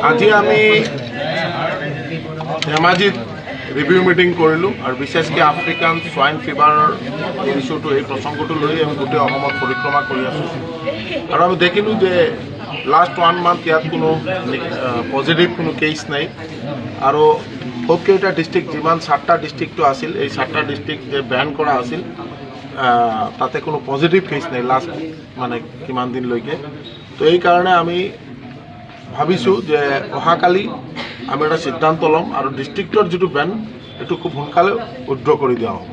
আজি আমি ধেমাজিত ৰিভিউ মিটিং কৰিলোঁ আৰু বিশেষকৈ আফ্ৰিকান সোয়াইন ফিভাৰৰ ইস্যুটো এই প্ৰসংগটো লৈ আমি গোটেই অসমত পৰিক্ৰমা কৰি আছোঁ আৰু আমি দেখিলোঁ যে লাষ্ট 1 মান্থ ইয়াত কোনো পজিটিভ কোনো কেছ নাই আৰু বহুতকেইটা ডিষ্ট্ৰিক্ট যিমান 7টা ডিষ্ট্ৰিক্টটো আছিল এই 7টা ডিষ্ট্ৰিক্ট যে বেন কৰা আছিল তাতে কোনো পজিটিভ কেছ নাই লাষ্ট মানে কিমান দিনলৈকে তো এই কাৰণে আমি ভাবিছোঁ যে অহাকালি আমি এটা সিদ্ধান্ত ল'ম আৰু ডিষ্ট্ৰিক্টৰ যিটো বেন এইটো খুব সোনকালে উইথড্ৰ কৰি দিয়া হ'ব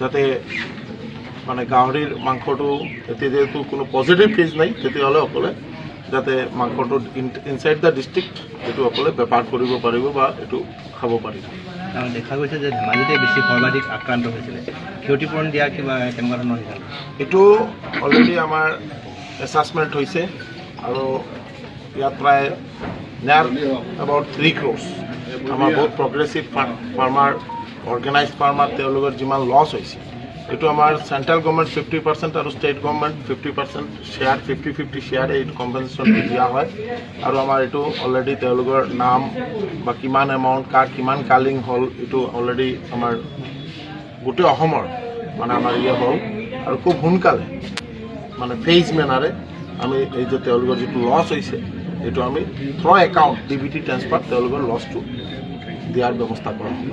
যাতে মানে গাহৰিৰ মাংসটো এতিয়া যেহেতু কোনো পজিটিভ কেছ নাই তেতিয়াহ'লে অকলে যাতে মাংসটো ইনসাইড দ্য ডিষ্ট্ৰিক্ট এইটো অকলে বেপাৰ কৰিব পাৰিব বা এইটো খাব পাৰিব। দেখা গৈছে যে ধেমাজিতে বেছি সৰ্বাধিক আক্ৰান্ত হৈছিলে, ক্ষতিপূৰণ দিয়া কিবা কেনেকুৱা ধৰণৰ সিদ্ধান্ত? এইটো অলৰেডি আমাৰ এছাছমেণ্ট হৈছে আৰু ইয়াত প্ৰায় নিয়াৰ এবাউট 3 crores আমাৰ বহুত প্ৰগ্ৰেছিভ ফাৰ্মাৰ অৰ্গেনাইজ ফাৰ্মাৰ তেওঁলোকৰ যিমান লছ হৈছে এইটো আমাৰ চেণ্ট্ৰেল গভৰ্ণমেণ্ট 50% আৰু ষ্টেট গভৰ্ণমেণ্ট 50% শ্বেয়াৰ 50-50 শ্বেয়াৰ এই কম্পেনচেশ্যনটো দিয়া হয় আৰু আমাৰ এইটো অলৰেডি তেওঁলোকৰ নাম বা কিমান এমাউণ্ট কাৰ কিমান কালিং হ'ল এইটো অলৰেডি আমাৰ গোটেই অসমৰ মানে আমাৰ হ'ল আৰু খুব সোনকালে মানে ফেজ মেনাৰে আমি এই যে তেওঁলোকৰ যিটো লছ হৈছে এইটো আমি থ্ৰ একাউণ্ট DBT ট্ৰান্সফাৰ তেওঁলোকৰ লছটো দিয়াৰ ব্যৱস্থা কৰা হ'ব।